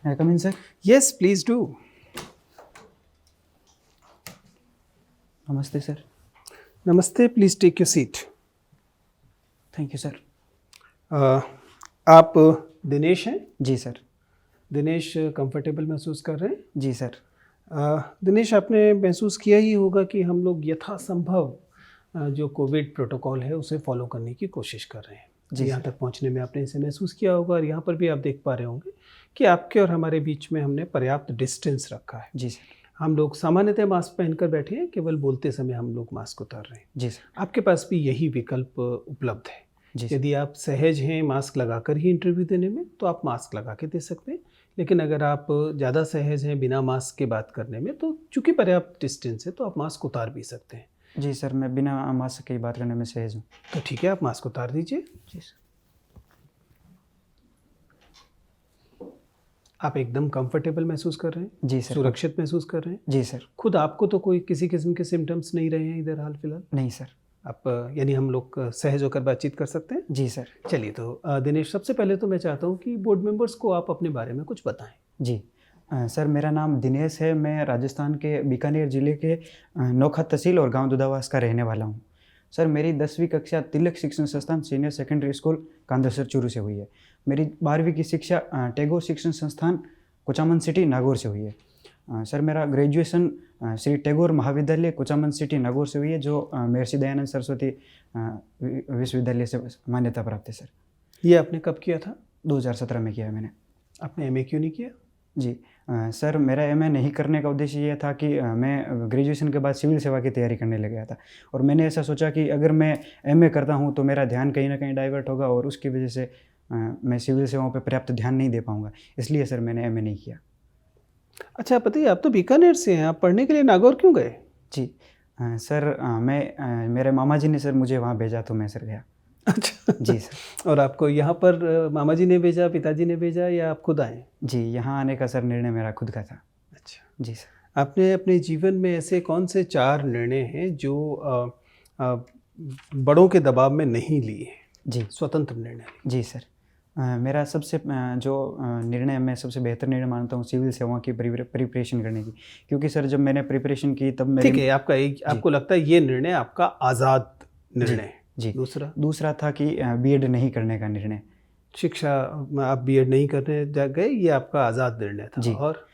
May I come in, sir? Yes, please do. Namaste, sir. Namaste, please take your seat. Thank you, sir. आप दिनेश हैं? जी sir. Dinesh comfortable महसूस कर रहे हैं? जी sir. Dinesh, आपने महसूस किया ही होगा कि हम लोग यथासंभव जो कोविड प्रोटोकॉल है उसे फॉलो करने की कोशिश कर रहे हैं। जी यहाँ सर। तक पहुँचने में आपने इसे महसूस किया होगा और यहाँ पर भी आप देख पा रहे होंगे कि आपके और हमारे बीच में हमने पर्याप्त डिस्टेंस रखा है। जी सर। हम लोग सामान्यतः मास्क पहनकर बैठे हैं, केवल बोलते समय हम लोग मास्क उतार रहे हैं। जी सर। आपके पास भी यही विकल्प उपलब्ध है। जी सर। यदि आप सहज हैं मास्क लगाकर ही इंटरव्यू देने में तो आप मास्क लगा के दे सकते हैं, लेकिन अगर आप ज़्यादा सहज हैं बिना मास्क के बात करने में तो चूँकि पर्याप्त डिस्टेंस है तो आप मास्क उतार भी सकते हैं। जी सर, मैं बिना मास्क के बात करने में सहज हूँ। तो ठीक है, आप मास्क उतार दीजिए। जी सर। आप एकदम कंफर्टेबल महसूस कर रहे हैं? जी सर। सुरक्षित महसूस कर रहे हैं? जी सर। खुद आपको तो कोई किसी किस्म के सिम्टम्स नहीं रहे हैं इधर हाल फिलहाल? नहीं सर। आप यानी हम लोग सहज होकर बातचीत कर सकते हैं? जी सर। चलिए, तो दिनेश, सबसे पहले तो मैं चाहता हूँ कि बोर्ड मेंबर्स को आप अपने बारे में कुछ बताएं। जी सर, मेरा नाम दिनेश है। मैं राजस्थान के बीकानेर ज़िले के नौखा तहसील और गांव दुधावास का रहने वाला हूं। सर, मेरी 10वीं कक्षा तिलक शिक्षण संस्थान सीनियर सेकेंडरी स्कूल कांदरसर चूरू से हुई है। मेरी 12वीं की शिक्षा टैगोर शिक्षण संस्थान कुचामन सिटी नागौर से हुई है। सर, मेरा ग्रेजुएशन श्री टैगोर महाविद्यालय कुचामन सिटी नागौर से हुई है, जो महर्षि दयानंद सरस्वती विश्वविद्यालय से मान्यता प्राप्त है। सर, ये आपने कब किया था? 2017 में किया है मैंने। आपने एमए क्यों नहीं किया? जी सर, मेरा एमए नहीं करने का उद्देश्य ये था कि मैं ग्रेजुएशन के बाद सिविल सेवा की तैयारी करने लग गया था और मैंने ऐसा सोचा कि अगर मैं एमए करता हूँ तो मेरा ध्यान कहीं ना कहीं डाइवर्ट होगा और उसकी वजह से मैं सिविल सेवाओं पर पर्याप्त ध्यान नहीं दे पाऊँगा, इसलिए सर मैंने एमए नहीं किया। अच्छा बताइए, आप तो बीकानेर से हैं, आप पढ़ने के लिए नागौर क्यों गए? जी सर, मेरे मामा जी ने सर मुझे वहाँ भेजा तो मैं सर गया। अच्छा। जी सर। और आपको यहाँ पर मामा जी ने भेजा, पिताजी ने भेजा, या आप खुद आए? जी, यहाँ आने का सर निर्णय मेरा खुद का था। अच्छा। जी सर। आपने अपने जीवन में ऐसे कौन से 4 निर्णय हैं जो बड़ों के दबाव में नहीं लिए हैं? जी। स्वतंत्र निर्णय लिए? जी सर, मेरा सबसे जो निर्णय मैं सबसे बेहतर निर्णय मानता हूँ सिविल सेवाओं की प्रिपरेशन करने की, क्योंकि सर जब मैंने प्रिपरेशन की तब मेरी ठीक है, आपको लगता है ये निर्णय आपका आज़ाद निर्णय है। जी। दूसरा था कि बीएड नहीं करने का निर्णय। शिक्षा, आप बीएड नहीं करने जा गए, ये आपका आज़ाद निर्णय था। जी। और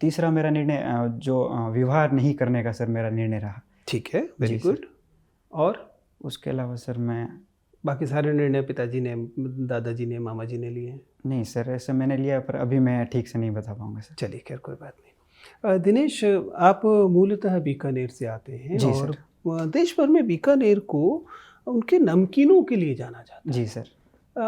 तीसरा मेरा निर्णय जो विवाह नहीं करने का सर मेरा निर्णय रहा। ठीक है, वेरी गुड। और उसके अलावा सर मैं बाकी सारे निर्णय पिताजी ने, दादाजी ने, मामा जी ने लिए हैं? नहीं सर, ऐसे मैंने लिया पर अभी मैं ठीक से नहीं बता पाऊँगा सर। चलिए, खैर कोई बात नहीं। दिनेश, आप मूलतः बीकानेर से आते हैं। जी और सर। देश भर में बीकानेर को उनके नमकीनों के लिए जाना जाता है। जी सर।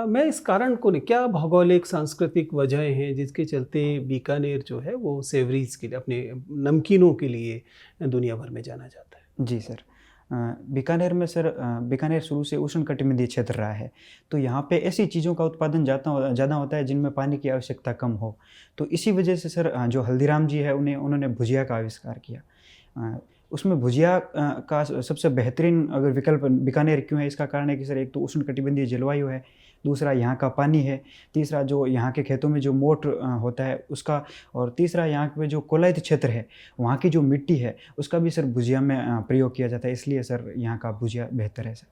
मैं इस कारण को नहीं, क्या भौगोलिक सांस्कृतिक वजहें हैं जिसके चलते बीकानेर जो है वो सेवरीज के लिए, अपने नमकीनों के लिए दुनिया भर में जाना जाता है? जी सर, बीकानेर में सर बीकानेर शुरू से उष्णकटिबंधीय क्षेत्र रहा है, तो यहाँ पे ऐसी चीज़ों का उत्पादन ज़्यादा होता है जिनमें पानी की आवश्यकता कम हो। तो इसी वजह से सर जो हल्दीराम जी है उन्होंने भुजिया का आविष्कार किया। उसमें भुजिया का सबसे बेहतरीन अगर विकल्प बीकानेर क्यों है, इसका कारण है कि सर एक तो उष्णकटिबंधीय जलवायु है, दूसरा यहाँ का पानी है, तीसरा जो यहाँ के खेतों में जो मोट होता है उसका, और तीसरा यहाँ पे जो कोलायत क्षेत्र है वहाँ की जो मिट्टी है उसका भी सर भुजिया में प्रयोग किया जाता है, इसलिए सर यहाँ का भुजिया बेहतर है सर।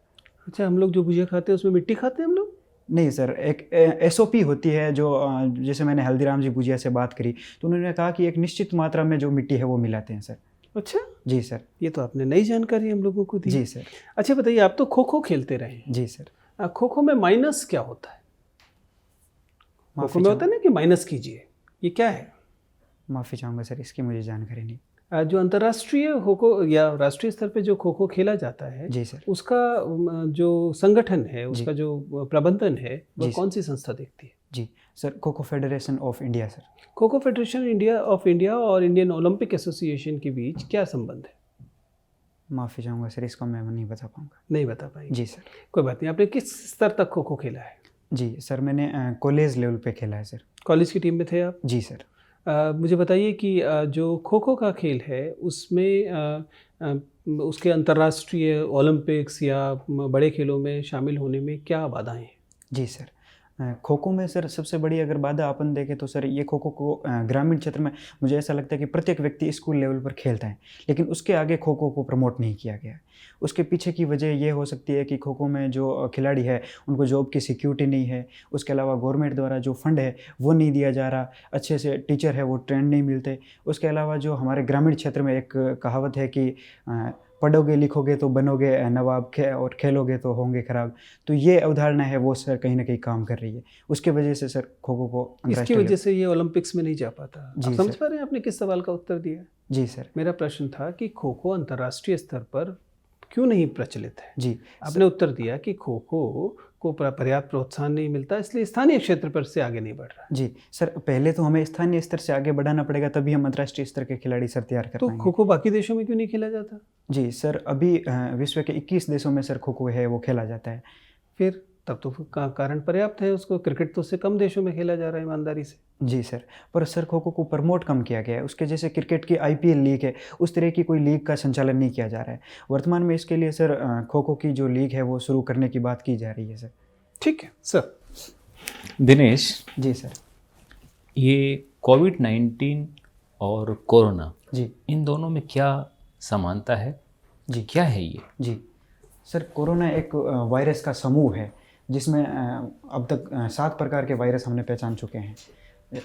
अच्छा, हम लोग जो भुजिया खाते हैं उसमें मिट्टी खाते हैं हम लोग? नहीं सर, एक एसओपी होती है जो जैसे मैंने हल्दीराम जी भुजिया से बात करी तो उन्होंने कहा कि एक निश्चित मात्रा में जो मिट्टी है वो मिलाते हैं सर। अच्छा जी सर। ये तो आपने नई जानकारी हम लोगों को दी। जी सर। अच्छा बताइए, आप तो खो खो खेलते रहे हैं। जी सर। खो खो में माइनस क्या होता है? खो खो में होता है ना कि माइनस कीजिए, ये क्या है? माफ़ी चाहूँगा सर, इसकी मुझे जानकारी नहीं। जो अंतर्राष्ट्रीय खो खो या राष्ट्रीय स्तर पे जो खो खो खेला जाता है, जी सर, उसका जो संगठन है, उसका जो प्रबंधन है, वह कौन सी संस्था देखती है? जी sir, kho kho federation of India sir. Kho kho federation of India और इंडियन ओलंपिक एसोसिएशन के बीच क्या संबंध है? माफ़ी चाहूँगा सर, इसको मैं नहीं बता पाऊँगा। नहीं बता पाएंगे? जी सर। कोई बात नहीं। आपने किस स्तर तक खो खो खेला है? जी सर, मैंने कॉलेज लेवल पे खेला है सर। कॉलेज की टीम में थे आप? जी सर। मुझे बताइए कि जो खो खो का खेल है उसमें उसके अंतर्राष्ट्रीय ओलंपिक्स या बड़े खेलों में शामिल होने में क्या बाधाएं हैं? जी सर, खो खो में सर सबसे बड़ी अगर बाधा अपन देखें तो सर ये खो खो को ग्रामीण क्षेत्र में मुझे ऐसा लगता है कि प्रत्येक व्यक्ति स्कूल लेवल पर खेलता है, लेकिन उसके आगे खो खो को प्रमोट नहीं किया गया है। उसके पीछे की वजह ये हो सकती है कि खो खो में जो खिलाड़ी है उनको जॉब की सिक्योरिटी नहीं है, उसके अलावा गवर्नमेंट द्वारा जो फंड है वो नहीं दिया जा रहा, अच्छे से टीचर है वो ट्रेंड नहीं मिलते। उसके अलावा जो हमारे ग्रामीण क्षेत्र में एक कहावत है कि पढ़ोगे लिखोगे तो बनोगे नवाब, और खेलोगे तो होंगे खराब। तो ये अवधारणा है वो सर कहीं ना कहीं काम कर रही है। उसके वजह से सर खो खो को इसकी वजह से ये ओलंपिक्स में नहीं जा पाता। जी आप समझ सर। पा रहे हैं आपने किस सवाल का उत्तर दिया? जी सर। मेरा प्रश्न था कि खो खो अंतर्राष्ट्रीय स्तर पर क्यों नहीं प्रचलित है। जी आपने उत्तर दिया कि खो खो को पर्याप्त प्रोत्साहन नहीं मिलता, इसलिए स्थानीय क्षेत्र पर से आगे नहीं बढ़ रहा। जी सर, पहले तो हमें स्थानीय स्तर से आगे बढ़ाना पड़ेगा, तभी हम अंतर्राष्ट्रीय स्तर के खिलाड़ी सर तैयार कर तो पाएंगे। खो खो बाकी देशों में क्यों नहीं खेला जाता? जी सर, अभी विश्व के 21 देशों में सर खो खो है वो खेला जाता है। फिर तब तो कारण पर्याप्त है उसको। क्रिकेट तो उससे कम देशों में खेला जा रहा है ईमानदारी से। जी सर, पर सर खो खो को प्रमोट कम किया गया है। उसके जैसे क्रिकेट की IPL लीग है, उस तरह की कोई लीग का संचालन नहीं किया जा रहा है वर्तमान में। इसके लिए सर खो खो की जो लीग है वो शुरू करने की बात की जा रही है सर। ठीक है सर। दिनेश जी सर। ये कोविड-19 और कोरोना, जी इन दोनों में क्या समानता है? जी क्या है ये? जी सर, कोरोना एक वायरस का समूह है जिसमें अब तक 7 प्रकार के वायरस हमने पहचान चुके हैं।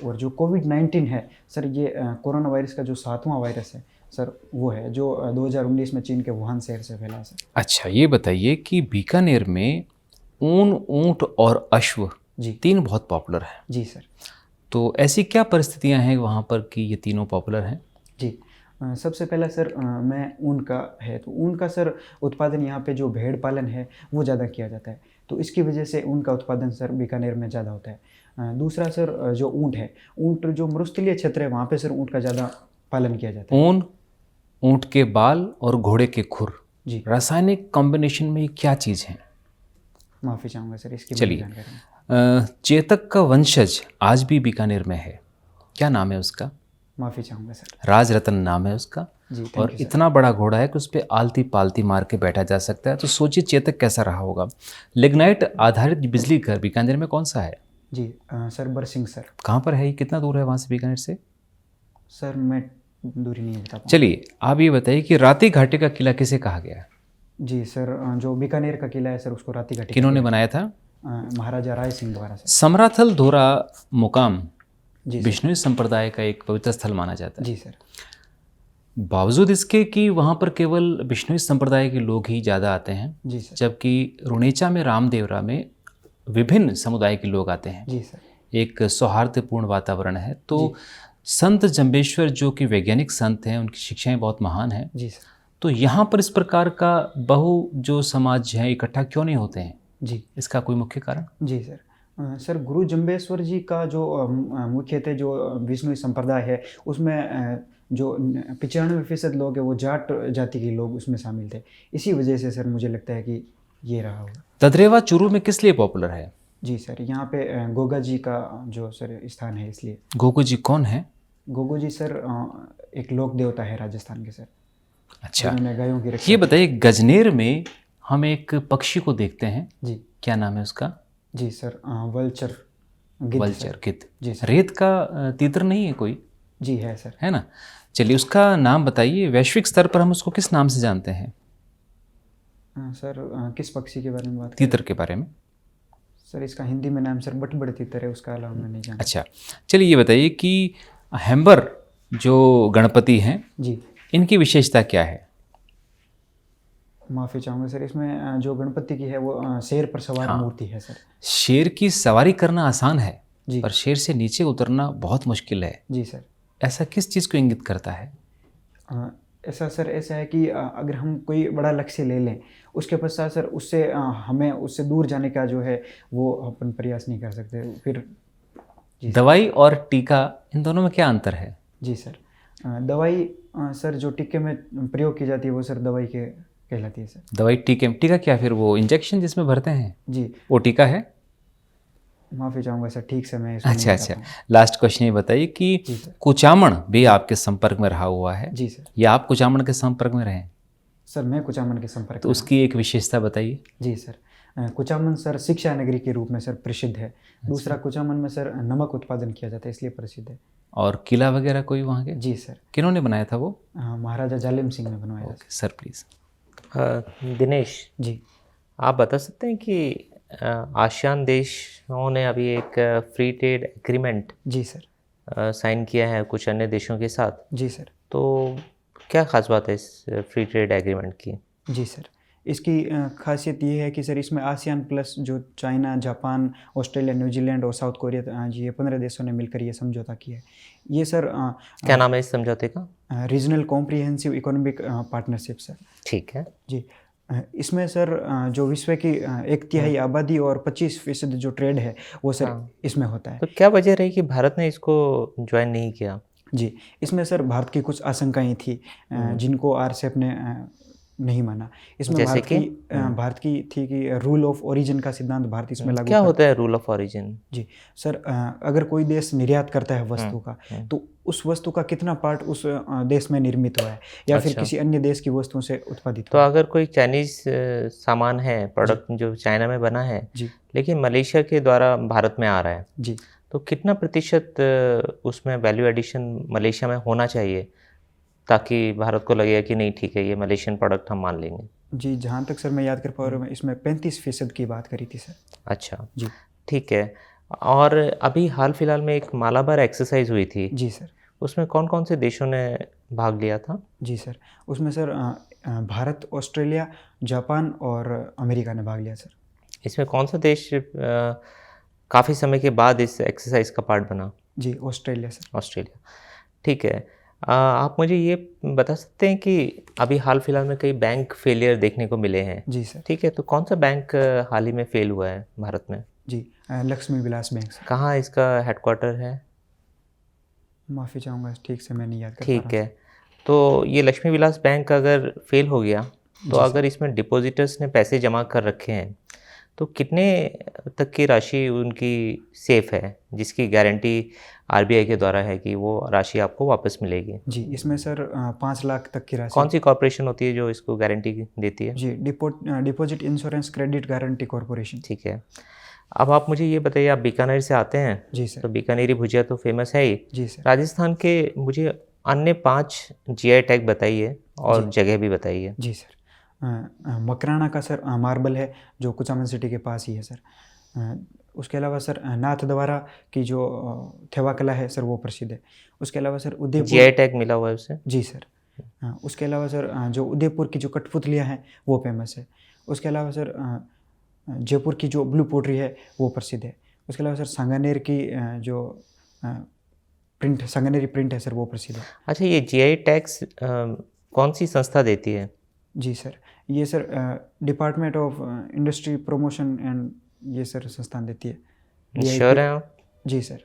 और जो कोविड-19 है सर, ये कोरोना वायरस का जो 7वां वायरस है सर, वो है जो 2019 में चीन के वुहान शहर से फैला सर। अच्छा, ये बताइए कि बीकानेर में ऊन, ऊंट और अश्व जी 3 बहुत पॉपुलर हैं। जी सर। तो ऐसी क्या परिस्थितियां हैं वहाँ पर कि ये तीनों पॉपुलर हैं? जी सबसे पहला सर मैं ऊन का है, तो ऊन का सर उत्पादन यहाँ पे जो भेड़ पालन है वो ज़्यादा किया जाता है, तो इसकी वजह से ऊन का उत्पादन सर बीकानेर में ज़्यादा होता है। दूसरा सर जो ऊँट है, ऊँट जो मरुस्थलीय क्षेत्र है वहाँ पे सर ऊँट का ज़्यादा पालन किया जाता है। ऊन, ऊंट के बाल और घोड़े के खुर, जी रासायनिक कॉम्बिनेशन में ये क्या चीज़ है? माफ़ी चाहूँगा सर इसकी चलिए, जानकारी नहीं। चेतक का वंशज आज भी बीकानेर में है, क्या नाम है उसका? माफ़ी चाहूँगा सर। राज रतन नाम है उसका। जी और इतना बड़ा घोड़ा है कि उस पर आलती पालती मार के बैठा जा सकता है। तो सोचिए चेतक कैसा रहा होगा। लिग्नाइट आधारित बिजली घर बीकानेर में कौन सा है? जी सर बरसिंह सर। कहाँ पर है ये? कितना दूर है वहाँ से बीकानेर से? सर मैं दूरी नहीं बता पाऊँ। चलिए, आप ये बताइए कि राती घाटी का किला किसे कहा गया? जी सर, जो बीकानेर का किला है सर उसको राती घाटी किन्होंने बनाया था? महाराजा राय सिंह द्वारा सर। समराथल धोरा मुकाम जी विष्णुई संप्रदाय का एक पवित्र स्थल माना जाता है। जी सर। बावजूद इसके कि वहाँ पर केवल विष्णुई संप्रदाय के लोग ही ज़्यादा आते हैं, जी सर। जबकि रुणेचा में रामदेवरा में विभिन्न समुदाय के लोग आते हैं। जी सर। एक सौहार्दपूर्ण वातावरण है। तो संत जंबेश्वर जो कि वैज्ञानिक संत हैं, उनकी शिक्षाएं बहुत महान हैं। जी सर। तो यहाँ पर इस प्रकार का बहु जो समाज है इकट्ठा क्यों नहीं होते हैं? जी इसका कोई मुख्य कारण? जी सर। सर गुरु जंबेश्वर जी का जो मुख्यतः जो विष्णु संप्रदाय है उसमें जो 95% लोग हैं वो जाट जाति के लोग उसमें शामिल थे। इसी वजह से सर मुझे लगता है कि ये रहा होगा। तदरेवा चूरू में किस लिए पॉपुलर है? जी सर, यहाँ पे गोगा जी का जो सर स्थान है इसलिए। गोगो जी कौन है? गोगो जी सर एक लोक देवता है राजस्थान के सर। अच्छा, उन्होंने गायों की रक्षा ये बताइए, गजनेर में हम एक पक्षी को देखते हैं, जी क्या नाम है उसका? जी सर वल्चर, गिद्ध वल्चर, सर। गिद्ध। जी सर। रेत का तीतर नहीं है कोई? जी है सर। है ना। चलिए, उसका नाम बताइए। वैश्विक स्तर पर हम उसको किस नाम से जानते हैं? सर किस पक्षी के बारे में बात तीतर के बारे में? सर इसका हिंदी में नाम सर बटबड़ तीतर है, उसका अलावा मैं नहीं जानता। अच्छा, चलिए ये बताइए कि हेम्बर जो गणपति हैं, जी इनकी विशेषता क्या है? माफ़ी चाहूँगा सर, इसमें जो गणपति की है वो शेर पर सवार मूर्ति है सर। शेर की सवारी करना आसान है, जी। पर शेर से नीचे उतरना बहुत मुश्किल है। जी सर। ऐसा किस चीज़ को इंगित करता है? ऐसा सर ऐसा है कि अगर हम कोई बड़ा लक्ष्य ले लें उसके पश्चात सर उससे हमें उससे दूर जाने का जो है वो अपन प्रयास नहीं कर सकते फिर। जी दवाई और टीका, इन दोनों में क्या अंतर है? जी सर, दवाई सर जो टीके में प्रयोग की जाती है वो सर दवाई के कहलाती है सर। दवाई टीके, टीका क्या फिर वो इंजेक्शन जिसमें भरते हैं, जी वो टीका है? माफ़ी चाहूँगा सर, ठीक से मैं इसको नहीं अच्छा, बता लास्ट क्वेश्चन ये बताइए कि जी सर। कुचामण भी आपके संपर्क में रहा हुआ है, जी सर। या आप कुचामण के संपर्क में रहे? सर मैं कुचामन के संपर्क तो में उसकी एक विशेषता बताइए। जी सर, कुचामन सर शिक्षा नगरी के रूप में सर प्रसिद्ध है। दूसरा कुचामन में सर नमक उत्पादन किया जाता है इसलिए प्रसिद्ध है। और किला वगैरह कोई वहाँ के? जी सर। किन्होंने बनाया था वो? महाराजा जालिम सिंह ने बनवाया था। Okay sir please. Dinesh ji आप बता सकते हैं कि आसियान देशों ने अभी एक फ्री ट्रेड एग्रीमेंट जी सर। साइन किया है कुछ अन्य देशों के साथ, जी सर। तो क्या खास बात है इस फ्री ट्रेड एग्रीमेंट की? जी सर, इसकी खासियत ये है कि सर इसमें आसियान प्लस जो चाइना, जापान, ऑस्ट्रेलिया, न्यूजीलैंड और साउथ कोरिया जी ये 15 देशों ने मिलकर ये समझौता किया है। ये सर क्या नाम है इस समझौते का? Regional comprehensive economic partnership sir. ठीक है। जी इसमें सर जो विश्व की 1/3 आबादी और 25% जो ट्रेड है वो सर इसमें होता है। तो क्या वजह रही कि भारत ने इसको ज्वाइन नहीं किया? जी इसमें सर भारत की कुछ आशंकाएं थी जिनको आरसेप ने नहीं माना। इसमें जैसे भारत की थी कि रूल ऑफ ओरिजिन का सिद्धांत भारत इसमें लागू क्या होता है रूल ऑफ ओरिजिन? जी सर, अगर कोई देश निर्यात करता है वस्तु का तो उस वस्तु का कितना पार्ट उस देश में निर्मित हुआ है या फिर किसी अन्य देश की वस्तुओं से उत्पादित तो हुआ अगर कोई चाइनीज सामान है, प्रोडक्ट जो चाइना में बना है जी लेकिन मलेशिया के द्वारा भारत में आ रहा है, जी तो कितना प्रतिशत उसमें वैल्यू एडिशन मलेशिया में होना चाहिए ताकि भारत को लगेगा कि नहीं ठीक है ये मलेशियन प्रोडक्ट हम मान लेंगे? जी जहाँ तक सर मैं याद कर पा रहा हूँ इसमें 35% की बात करी थी सर। अच्छा जी ठीक है। और अभी हाल फिलहाल में एक मालाबार एक्सरसाइज हुई थी, जी सर। उसमें कौन कौन से देशों ने भाग लिया था? जी सर, उसमें सर भारत, ऑस्ट्रेलिया, जापान और अमेरिका ने भाग लिया सर। इसमें कौन सा देश काफ़ी समय के बाद इस एक्सरसाइज का पार्ट बना? जी ऑस्ट्रेलिया सर। ऑस्ट्रेलिया। ठीक है। आप मुझे ये बता सकते हैं कि अभी हाल फिलहाल में कई बैंक फेलियर देखने को मिले हैं? जी सर। ठीक है, तो कौन सा बैंक हाल ही में फेल हुआ है भारत में? जी लक्ष्मी विलास बैंक सर। कहाँ इसका हेडक्वार्टर है? माफ़ी चाहूँगा ठीक से मैं नहीं याद कर पा ठीक रहा। है, तो ये लक्ष्मी विलास बैंक अगर फेल हो गया तो अगर इसमें डिपॉजिटर्स ने पैसे जमा कर रखे हैं तो कितने तक की राशि उनकी सेफ़ है जिसकी गारंटी आरबीआई के द्वारा है कि वो राशि आपको वापस मिलेगी? जी इसमें सर 5 लाख तक की राशि। कौन सी कॉर्पोरेशन होती है जो इसको गारंटी देती है? जी deposit insurance credit guarantee corporation. ठीक है। अब आप मुझे ये बताइए, आप बीकानेर से आते हैं? जी सर। तो बीकानेरी भुजिया तो फेमस है ही। जी सर। राजस्थान के मुझे अन्य 5 जीआई टैग बताइए और जगह भी बताइए। जी सर, मकराना का सर मार्बल है जो कुचामन सिटी के पास ही है सर। उसके अलावा सर नाथ द्वारा की जो थेवा कला है सर वो प्रसिद्ध है। उसके अलावा सर उदयपुर जीआई टैग मिला हुआ है उसे? जी सर। उसके अलावा सर जो उदयपुर की जो कठपुतलियाँ हैं वो फेमस है। उसके अलावा सर जयपुर की जो ब्लू पोट्री है वो प्रसिद्ध है। उसके अलावा सर सांगानेर की जो प्रिंट सांगानेरी प्रिंट है सर वो प्रसिद्ध है। अच्छा, ये जीआई टैग्स कौन सी संस्था देती है? जी सर, ये sir department of industry promotion and ये सर संस्थान देती है। श्योर हैं आप? जी सर।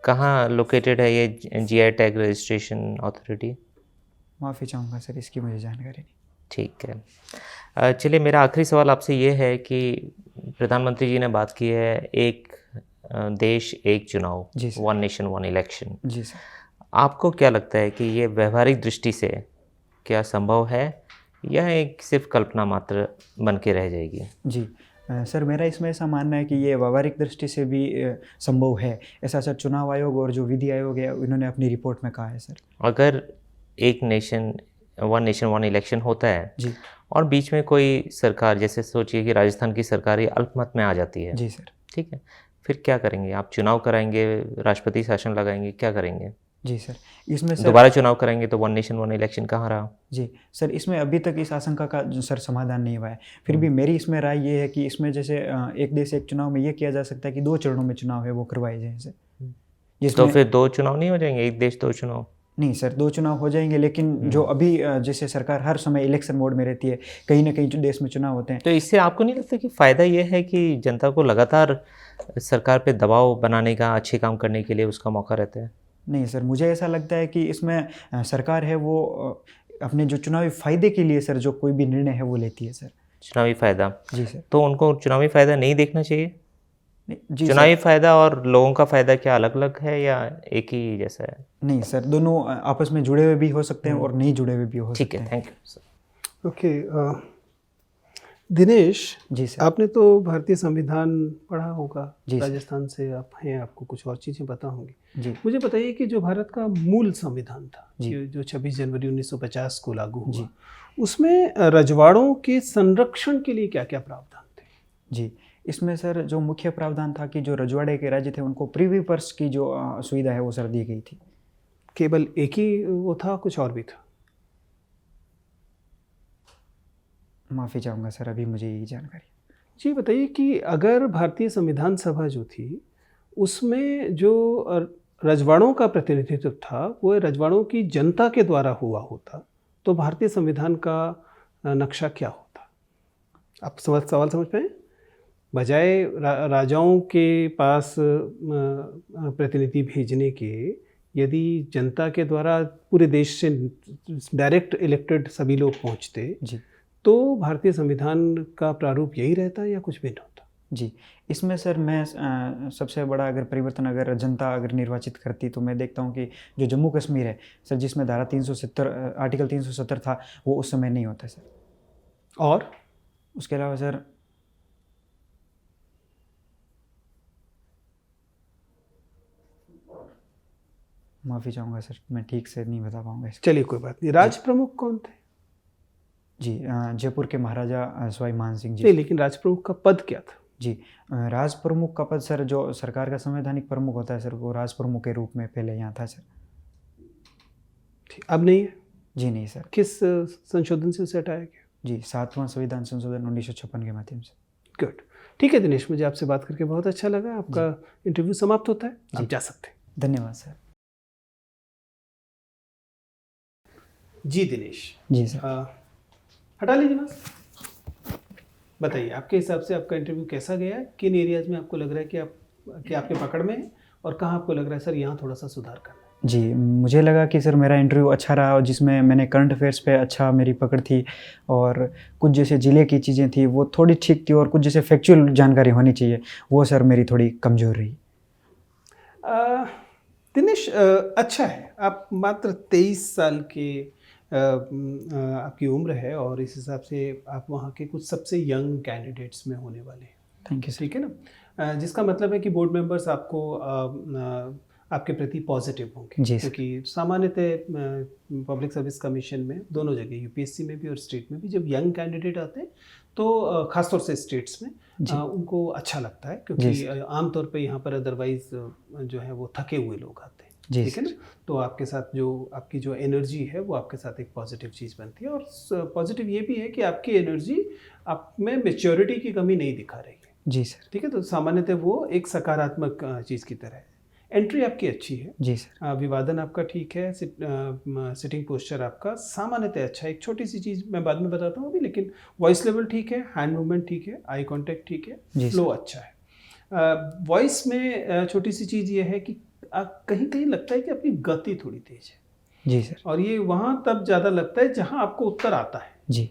कहाँ लोकेटेड है ये जीआई टैग रजिस्ट्रेशन अथॉरिटी? माफ़ी चाहूँगा सर इसकी मुझे जानकारी नहीं। ठीक है। चलिए, मेरा आखिरी सवाल आपसे ये है कि प्रधानमंत्री जी ने बात की है एक देश एक चुनाव, जी सर। 1 nation 1 election. जी सर। आपको क्या लगता है कि ये व्यवहारिक दृष्टि से क्या संभव है या एक सिर्फ कल्पना मात्र बन के रह जाएगी? जी सर, मेरा इसमें ऐसा मानना है कि ये व्यवहारिक दृष्टि से भी संभव है। ऐसा सर चुनाव आयोग और जो विधि आयोग है उन्होंने अपनी रिपोर्ट में कहा है सर। अगर एक नेशन 1 इलेक्शन होता है जी और बीच में कोई सरकार, जैसे सोचिए कि राजस्थान की सरकार ये अल्पमत में आ जाती है, जी सर। ठीक है, फिर क्या करेंगे आप? चुनाव कराएंगे, राष्ट्रपति शासन लगाएंगे, क्या करेंगे? जी सर, इसमें सर दोबारा चुनाव कराएंगे तो 1 नेशन 1 इलेक्शन कहाँ रहा? जी सर, इसमें अभी तक इस आशंका का जो सर समाधान नहीं हुआ है। फिर भी मेरी इसमें राय ये है कि इसमें जैसे एक देश एक चुनाव में ये किया जा सकता है कि 2 चरणों में चुनाव है वो करवाए जाएँ सर। तो जिसमें फिर 2 चुनाव नहीं हो जाएंगे? एक देश 2 चुनाव? नहीं सर, 2 चुनाव हो जाएंगे, लेकिन जो अभी जैसे सरकार हर समय इलेक्शन मोड में रहती है, कहीं ना कहीं जो देश में चुनाव होते हैं। तो इससे आपको नहीं लगता कि फ़ायदा ये है कि जनता को लगातार सरकार पे दबाव बनाने का, अच्छे काम करने के लिए उसका मौका रहता है? नहीं सर, मुझे ऐसा लगता है कि इसमें सरकार है वो अपने जो चुनावी फ़ायदे के लिए सर जो कोई भी निर्णय है वो लेती है सर। चुनावी फ़ायदा? जी सर। तो उनको चुनावी फ़ायदा नहीं देखना चाहिए? जी चुनावी फ़ायदा और लोगों का फ़ायदा क्या अलग अलग है या एक ही जैसा है? नहीं सर, दोनों आपस में जुड़े हुए भी हो सकते हैं और नहीं जुड़े हुए भी हो ठीक सकते है, हैं। Thank you. Okay, Dinesh, ji sir. आपने तो भारतीय संविधान पढ़ा होगा, जी सर। राजस्थान से आप हैं, आपको कुछ और चीज़ें पता होंगी। जी मुझे बताइए कि जो भारत का मूल संविधान था, जी। जो 26 जनवरी 1950 को लागू जी। हुआ, उसमें रजवाड़ों के संरक्षण के लिए क्या क्या प्रावधान थे? जी, इसमें सर जो मुख्य प्रावधान था कि जो रजवाड़े के राज्य थे उनको प्रीवी पर्स की जो सुविधा है वो सर दी गई थी। केवल एक ही वो था, कुछ और भी था? माफ़ी चाहूँगा सर, अभी मुझे यही जानकारी। जी बताइए कि अगर भारतीय संविधान सभा जो थी, उसमें जो रजवाड़ों का प्रतिनिधित्व था, वो रजवाड़ों की जनता के द्वारा हुआ होता, तो भारतीय संविधान का नक्शा क्या होता? आप सवाल समझ पाए? बजाय राजाओं के पास प्रतिनिधि भेजने के, यदि जनता के द्वारा पूरे देश से डायरेक्ट इलेक्टेड सभी लोग पहुंचते, जी। तो भारतीय संविधान का प्रारूप यही रहता या कुछ भिन्न होता? जी, इसमें सर मैं सबसे बड़ा अगर परिवर्तन अगर जनता अगर निर्वाचित करती तो मैं देखता हूँ कि जो जम्मू कश्मीर है सर, जिसमें धारा 370 आर्टिकल 370 था, वो उस समय नहीं होता सर। और उसके अलावा सर माफ़ी चाहूँगा सर, मैं ठीक से नहीं बता पाऊँगा इसको। चलिए कोई बात नहीं। राज प्रमुख कौन थे? जी, जयपुर के महाराजा सवाई मान सिंह जी। नहीं, लेकिन राज प्रमुख का पद क्या था? जी, राज प्रमुख का पद सर जो सरकार का संवैधानिक प्रमुख होता है सर, वो राज प्रमुख के रूप में पहले यहाँ था सर। ठीक, अब नहीं है? जी नहीं सर। किस संशोधन से उसे हटाया गया? जी, 7वां संविधान संशोधन 1956 के माध्यम से। गुड। ठीक है दिनेश, मुझे आपसे बात करके बहुत अच्छा लगा। आपका इंटरव्यू समाप्त होता है, आप जा सकते हैं। धन्यवाद सर। जी दिनेश। जी सर। हटा लीजिए बस। बताइए आपके हिसाब से आपका इंटरव्यू कैसा गया? किन एरियाज में आपको लग रहा है कि आपके पकड़ में है, और कहाँ आपको लग रहा है सर यहाँ थोड़ा सा सुधार करना है? जी, मुझे लगा कि सर मेरा इंटरव्यू अच्छा रहा और जिसमें मैंने करंट अफेयर्स पे अच्छा मेरी पकड़ थी, और कुछ जैसे ज़िले की चीज़ें थी वो थोड़ी ठीक थी, और कुछ जैसे फैक्चुअल जानकारी होनी चाहिए वो सर मेरी थोड़ी कमज़ोर रही। दिनेश, अच्छा है, आप मात्र 23 साल के आपकी उम्र है, और इस हिसाब से आप वहाँ के कुछ सबसे यंग कैंडिडेट्स में होने वाले हैं। Thank you sir. ठीक है ना? जिसका मतलब है कि बोर्ड मेंबर्स आपको आपके प्रति पॉजिटिव होंगे, जी क्योंकि सामान्यतः पब्लिक सर्विस कमीशन में दोनों जगह, यूपीएससी में भी और स्टेट में भी, जब यंग कैंडिडेट आते हैं तो खासतौर से स्टेट्स में उनको अच्छा लगता है, क्योंकि आमतौर पे यहाँ पर अदरवाइज जो है वो थके हुए लोग आते हैं। ठीक है ना? तो आपके साथ जो आपकी जो एनर्जी है वो आपके साथ एक पॉजिटिव चीज़ बनती है, और पॉजिटिव ये भी है कि आपकी एनर्जी आप में मैच्योरिटी की कमी नहीं दिखा रही है। जी सर। ठीक है, तो सामान्यतः वो एक सकारात्मक चीज़ की तरह है। एंट्री आपकी अच्छी है। जी सर। विवादन आपका ठीक है। सिटिंग पोस्चर आपका सामान्यतः अच्छा है। एक छोटी सी चीज़ मैं बाद में बताता हूँ अभी, लेकिन वॉइस लेवल ठीक है, हैंड मूवमेंट ठीक है, आई कांटेक्ट ठीक है, फ्लो अच्छा है। वॉइस में छोटी सी चीज़ ये है कि कहीं कहीं लगता है कि आपकी गति थोड़ी तेज है। जी सर। और ये वहाँ तब ज़्यादा लगता है जहाँ आपको उत्तर आता है। जी।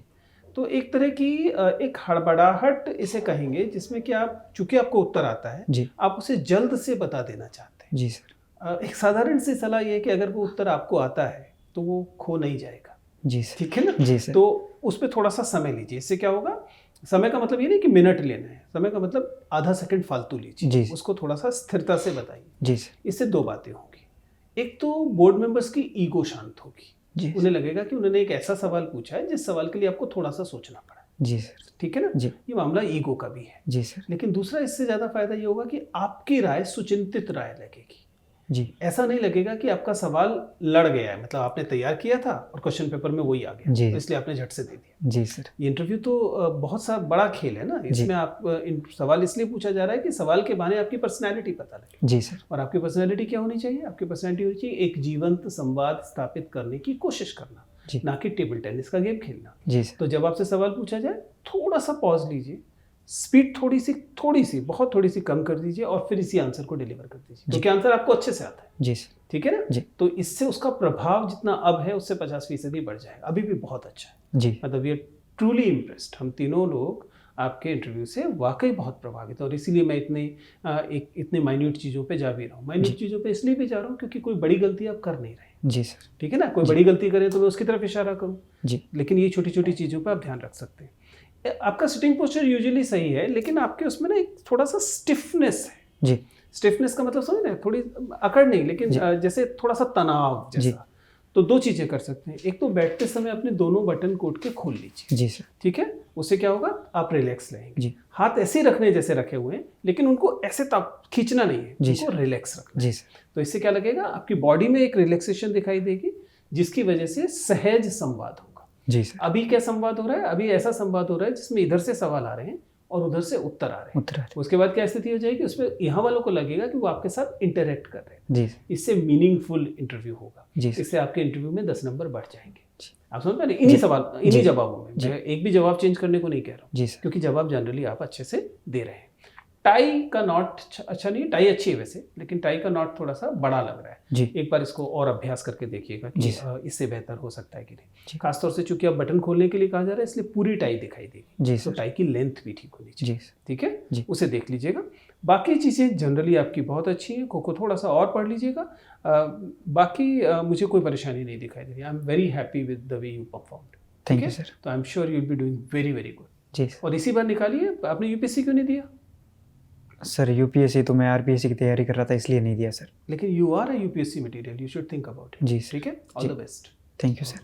तो एक तरह की एक हड़बड़ाहट इसे कहेंगे, जिसमें कि आप, चूंकि आपको उत्तर आता है जी, आप उसे जल्द से बता देना चाहते हैं। जी सर। एक साधारण सी सलाह ये है कि अगर वो उत्तर आपको आता है तो वो खो नहीं जाएगा। जी सर। ठीक है ना? जी सर। तो उस पर थोड़ा सा समय लीजिए। इससे क्या होगा, समय का मतलब ये नहीं कि मिनट लेना है, समय का मतलब आधा सेकंड फालतू लीजिए, उसको थोड़ा सा स्थिरता से बताइए। जी सर। इससे दो बातें होंगी। एक तो बोर्ड मेंबर्स की ईगो शांत होगी। जी। उन्हें लगेगा कि उन्होंने एक ऐसा सवाल पूछा है जिस सवाल के लिए आपको थोड़ा सा सोचना पड़ा। जी सर। ठीक है ना? जी। ये मामला ईगो का भी है। जी सर। लेकिन दूसरा इससे ज़्यादा फायदा ये होगा कि आपकी राय सुचिंतित राय लगेगी। जी। ऐसा नहीं लगेगा कि आपका सवाल लड़ गया है, मतलब आपने तैयार किया था और क्वेश्चन पेपर में वही आ गया, तो इसलिए आपने झट से दे दिया। जी सर। ये इंटरव्यू तो बहुत सा बड़ा खेल है ना, इसमें आप सवाल इसलिए पूछा जा रहा है कि सवाल के बहाने आपकी पर्सनैलिटी पता लगे। जी सर। और आपकी पर्सनैलिटी क्या होनी चाहिए? आपकी पर्सनैलिटी होनी चाहिए एक जीवंत संवाद स्थापित करने की कोशिश करना, ना कि टेबल टेनिस का गेम खेलना। जी सर। तो जब आपसे सवाल पूछा जाए, थोड़ा सा पॉज लीजिए, स्पीड थोड़ी सी बहुत थोड़ी सी कम कर दीजिए, और फिर इसी आंसर को डिलीवर कर दीजिए, क्योंकि आंसर आपको अच्छे से आता है। जी सर। ठीक है ना? जी। तो इससे उसका प्रभाव जितना अब है उससे 50% बढ़ जाएगा। अभी भी बहुत अच्छा है। जी। मतलब वी आर ट्रूली इम्प्रेस्ड। हम तीनों लोग आपके इंटरव्यू से वाकई बहुत प्रभावित, और इसीलिए मैं इतने माइन्यूट चीज़ों पे जा भी रहा हूँ। माइन्यूट चीज़ों पे इसलिए भी जा रहा हूँ क्योंकि कोई बड़ी गलती आप कर नहीं रहे। जी सर। ठीक है ना? कोई बड़ी गलती करें तो मैं उसकी तरफ इशारा करूँ। जी। लेकिन ये छोटी छोटी चीज़ों पर आप ध्यान रख सकते हैं। आपका सिटिंग पोस्चर यूजुअली सही है, लेकिन आपके उसमें ना एक थोड़ा सा स्टिफनेस है। जी स्टिफनेस का मतलब समझ रहे हैं, थोड़ी अकड़ नहीं, लेकिन जैसे थोड़ा सा तनाव जैसा। तो दो चीज़ें कर सकते हैं, एक तो बैठते समय अपने दोनों बटन कोट के खोल लीजिए। जी सर। ठीक है, उससे क्या होगा, आप रिलैक्स रहेंगे। जी। हाथ ऐसे ही रखने जैसे रखे हुए हैं, लेकिन उनको ऐसे खींचना नहीं है, उनको रिलैक्स रखना। जी सर। तो इससे क्या लगेगा, आपकी बॉडी में एक रिलैक्सेशन दिखाई देगी, जिसकी वजह से सहज संवाद होगा। जी सर। अभी क्या संवाद हो रहा है, अभी ऐसा संवाद हो रहा है जिसमें इधर से सवाल आ रहे हैं और उधर से उत्तर आ रहे हैं। उसके बाद क्या स्थिति हो जाएगी, उसमें यहाँ वालों को लगेगा कि वो आपके साथ इंटरेक्ट कर रहे हैं। जी। इससे मीनिंगफुल इंटरव्यू होगा। जी। इससे आपके इंटरव्यू में 10 नंबर बढ़ जाएंगे। आप समझ पा रहे हैं, इन्हीं सवाल, इन्हीं जवाबों में। मैं एक भी जवाब चेंज करने को नहीं कह रहा हूँ, क्योंकि जवाब जनरली आप अच्छे से दे रहे हैं। टाई का नॉट अच्छा नहीं है, टाई अच्छी है वैसे, लेकिन टाई का नॉट थोड़ा सा बड़ा लग रहा है। जी। एक बार इसको और अभ्यास करके देखिएगा कि इससे बेहतर हो सकता है कि नहीं। खासतौर से चूंकि आप बटन खोलने के लिए कहा जा रहा है, इसलिए पूरी टाई दिखाई देगी। तो टाई की लेंथ भी ठीक होनी चाहिए। ठीक है, उसे देख लीजिएगा। बाकी चीज़ें जनरली आपकी बहुत अच्छी है। को थोड़ा सा और पढ़ लीजिएगा। बाकी मुझे कोई परेशानी नहीं दिखाई दे रही। I am very happy with the way you performed. Thank you sir. तो I am sure you will be doing very very good. जी। और इसी बार निकालिए। आपने यूपीएससी क्यों नहीं दिया सर? यूपीएससी तो मैं आरपीएससी की तैयारी कर रहा था, इसलिए नहीं दिया सर। लेकिन you are a UPSC material, you should think about it. जी ठीक है, all the best. Thank you sir.